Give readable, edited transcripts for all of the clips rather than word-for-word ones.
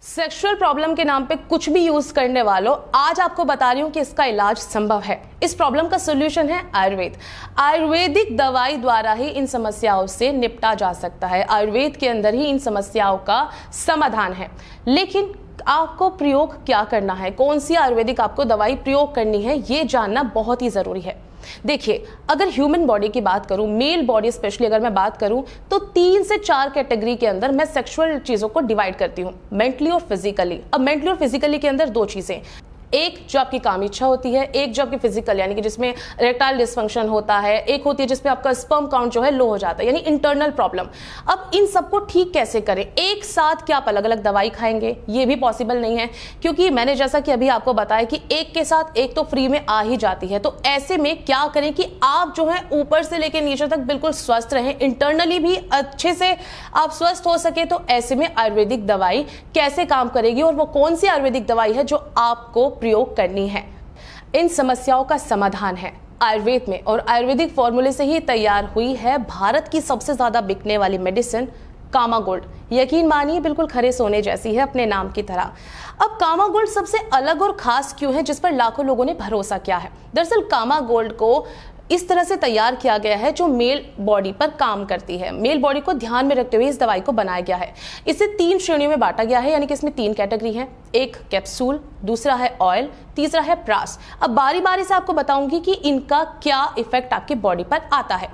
Sexual problem के नाम पे कुछ भी यूज करने वालों, आज आपको बता रही हूं कि इसका इलाज संभव है। इस प्रॉब्लम का सोल्यूशन है आयुर्वेद। आयुर्वेदिक दवाई द्वारा ही इन समस्याओं से निपटा जा सकता है। आयुर्वेद के अंदर ही इन समस्याओं का समाधान है। लेकिन आपको प्रयोग क्या करना है, कौन सी आयुर्वेदिक आपको दवाई प्रयोग करनी है, ये जानना बहुत ही जरूरी है। देखिए, अगर ह्यूमन बॉडी की बात करूं, मेल बॉडी स्पेशली अगर मैं बात करूं, तो 3 से 4 कैटेगरी के अंदर मैं सेक्सुअल चीजों को डिवाइड करती हूं, मेंटली और फिजिकली। अब मेंटली और फिजिकली के अंदर 2 चीजें, एक जो आपकी काम इच्छा होती है, एक जो आपकी फिजिकल यानी कि जिसमें इरेक्टाइल डिसफंक्शन होता है, एक होती है जिसमें आपका स्पर्म काउंट जो है लो हो जाता है, यानी इंटरनल प्रॉब्लम। अब इन सबको ठीक कैसे करें? एक साथ क्या आप अलग अलग दवाई खाएंगे? ये भी पॉसिबल नहीं है, क्योंकि मैंने जैसा कि अभी आपको बताया कि एक के साथ एक तो फ्री में आ ही जाती है। तो ऐसे में क्या करें कि आप जो है ऊपर से लेकर नीचे तक बिल्कुल स्वस्थ रहें, इंटरनली भी अच्छे से आप स्वस्थ हो सके। तो ऐसे में आयुर्वेदिक दवाई कैसे काम करेगी और वो कौन सी आयुर्वेदिक दवाई है जो आपको प्रयोग करनी है? इन समस्याओं का समाधान है आयुर्वेद में, और आयुर्वेदिक फॉर्मूले से ही तैयार हुई है भारत की सबसे ज्यादा बिकने वाली मेडिसिन कामा गोल्ड। यकीन मानिए, बिल्कुल खरे सोने जैसी है अपने नाम की तरह। अब कामा गोल्ड सबसे अलग और खास क्यों है, जिस पर लाखों लोगों ने भरोसा किया है? दरअसल कामा गोल्ड को इस तरह से तैयार किया गया है जो मेल बॉडी पर काम करती है। मेल बॉडी को ध्यान में रखते हुए इस दवाई को बनाया गया है। इसे 3 श्रेणियों में बांटा गया है, यानी कि इसमें 3 कैटेगरी हैं। एक कैप्सूल, दूसरा है ऑयल, तीसरा है प्रास। अब बारी बारी से आपको बताऊंगी कि इनका क्या इफेक्ट आपकी बॉडी पर आता है।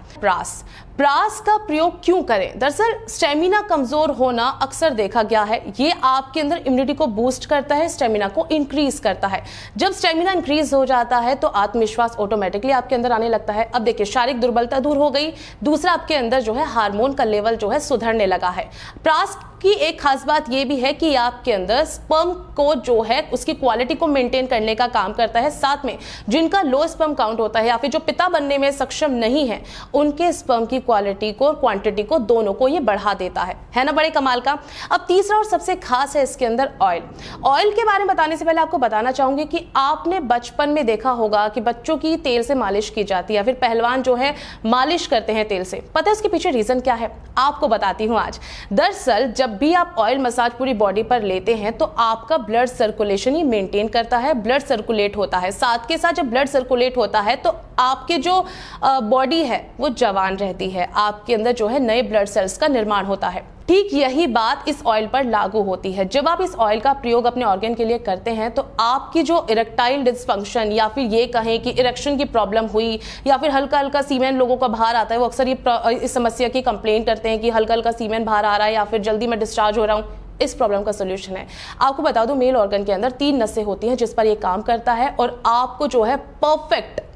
प्रास का प्रयोग क्यों करें? दरअसल स्टेमिना कमजोर होना अक्सर देखा गया है। ये आपके अंदर इम्यूनिटी को बूस्ट करता है, स्टेमिना को इंक्रीज करता है। जब स्टेमिना इंक्रीज हो जाता है तो आत्मविश्वास ऑटोमेटिकली आपके अंदर आने लगता है। अब देखिए, शारीरिक दुर्बलता दूर हो गई, दूसरा आपके अंदर जो है हार्मोन का लेवल जो है सुधरने लगा है। प्रास की एक खास बात यह भी है कि आपके अंदर स्पर्म को जो है उसकी क्वालिटी को मेंटेन करने का काम करता है। साथ में जिनका लो स्पर्म काउंट होता है या फिर जो पिता बनने में सक्षम नहीं है, उनके स्पर्म की क्वालिटी को और क्वांटिटी को, दोनों को ये बढ़ा देता है ना? बड़े कमाल का। अब तीसरा और सबसे खास है इसके अंदर ऑयल। ऑयल के बारे में बताने से पहले आपको बताना चाहूंगी कि आपने बचपन में देखा होगा कि बच्चों की तेल से मालिश की जाती है या फिर पहलवान जो है मालिश करते हैं तेल से। पता है इसके पीछे रीजन क्या है? आपको बताती हूं आज। दरअसल जब भी आप ऑयल मसाज पूरी बॉडी पर लेते हैं तो आपका ब्लड सर्कुलेशन ही मेंटेन करता है, ब्लड सर्कुलेट होता है। साथ के साथ जब ब्लड सर्कुलेट होता है तो आपके जो बॉडी है वो जवान रहती है, आपके अंदर जो है नए ब्लड सेल्स का निर्माण होता है। ठीक यही बात इस ऑयल पर लागू होती है। जब आप इस ऑयल का प्रयोग अपने ऑर्गन के लिए करते हैं तो आपकी जो इरेक्टाइल डिसफंक्शन या फिर ये कहें कि इरेक्शन की प्रॉब्लम हुई या फिर हल्का हल्का सीमेन लोगों का बाहर आता है, वो अक्सर ये इस समस्या की कंप्लेंट करते हैं कि हल्का हल्का सीमेन बाहर आ रहा है या फिर जल्दी मैं डिस्चार्ज हो रहा हूँ। इस प्रॉब्लम का सोल्यूशन है। आपको बता दूं, मेल ऑर्गन के अंदर 3 नसें होती हैं जिस पर ये काम करता है और आपको जो है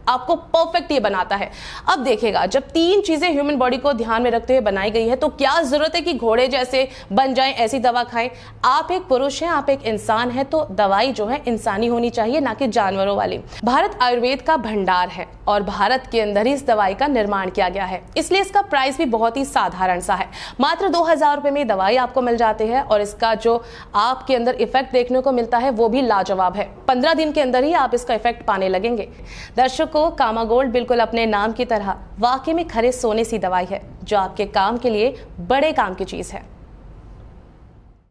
आपको परफेक्ट ये बनाता है। अब देखिएगा, जब 3 चीजें ह्यूमन बॉडी को ध्यान में रखते हुए बनाई गई है तो क्या जरूरत है कि घोड़े जैसे बन जाएं, ऐसी दवा खाएं? आप एक पुरुष हैं, आप एक इंसान हैं, तो दवाई जो है इंसानी होनी चाहिए, ना कि जानवरों वाली। भारत आयुर्वेद का भंडार है और भारत के अंदर ही इस दवाई का निर्माण किया गया है, इसलिए इसका प्राइस भी बहुत ही साधारण सा है। मात्र 2000 रुपए में दवाई आपको मिल जाती है और इसका जो आपके अंदर इफेक्ट देखने को मिलता है वो भी लाजवाब है। 15 दिन के अंदर ही आप इसका इफेक्ट पाने लगेंगे। दर्शकों, कामा गोल्ड बिल्कुल अपने नाम की तरह वाकई में खरे सोने सी दवाई है जो आपके काम के लिए बड़े काम की चीज है।